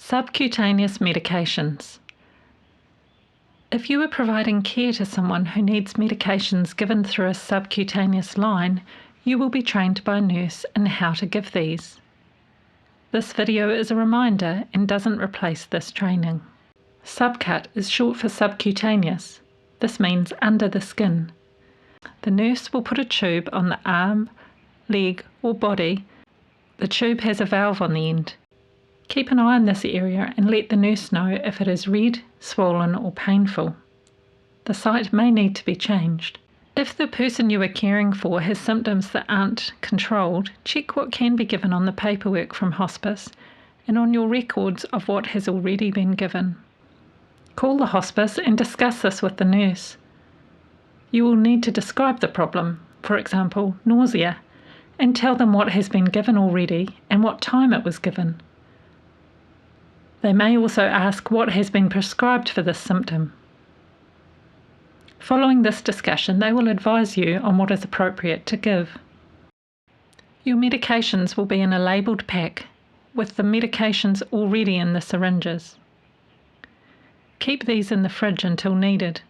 Subcutaneous medications. If you are providing care to someone who needs medications given through a subcutaneous line, you will be trained by a nurse in how to give these. This video is a reminder and doesn't replace this training. Subcut is short for subcutaneous. This means under the skin. The nurse will put a tube on the arm, leg or body. The tube has a valve on the end. Keep an eye on this area and let the nurse know if it is red, swollen or painful. The site may need to be changed. If the person you are caring for has symptoms that aren't controlled, check what can be given on the paperwork from hospice and on your records of what has already been given. Call the hospice and discuss this with the nurse. You will need to describe the problem, for example, nausea, and tell them what has been given already and what time it was given. They may also ask what has been prescribed for this symptom. Following this discussion, they will advise you on what is appropriate to give. Your medications will be in a labelled pack with the medications already in the syringes. Keep these in the fridge until needed.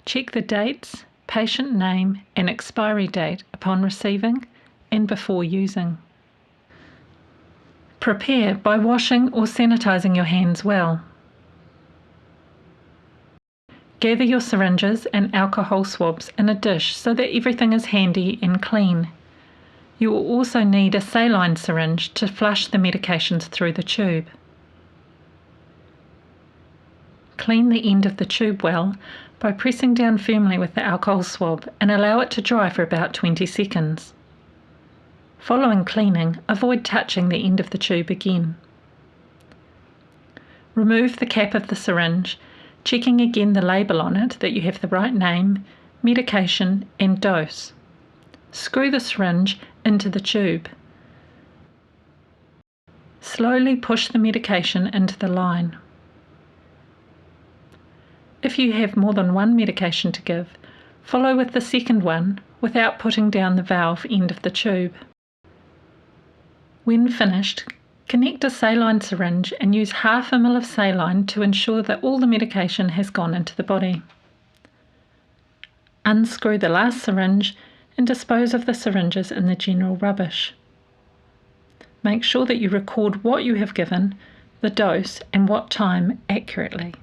Check the dates, patient name and expiry date upon receiving and before using. Prepare by washing or sanitizing your hands well. Gather your syringes and alcohol swabs in a dish so that everything is handy and clean. You will also need a saline syringe to flush the medications through the tube. Clean the end of the tube well by pressing down firmly with the alcohol swab and allow it to dry for about 20 seconds. Following cleaning, avoid touching the end of the tube again. Remove the cap of the syringe, checking again the label on it that you have the right name, medication and dose. Screw the syringe into the tube. Slowly push the medication into the line. If you have more than one medication to give, follow with the second one without putting down the valve end of the tube. When finished, connect a saline syringe and use half a ml of saline to ensure that all the medication has gone into the body. Unscrew the last syringe and dispose of the syringes in the general rubbish. Make sure that you record what you have given, the dose and what time accurately.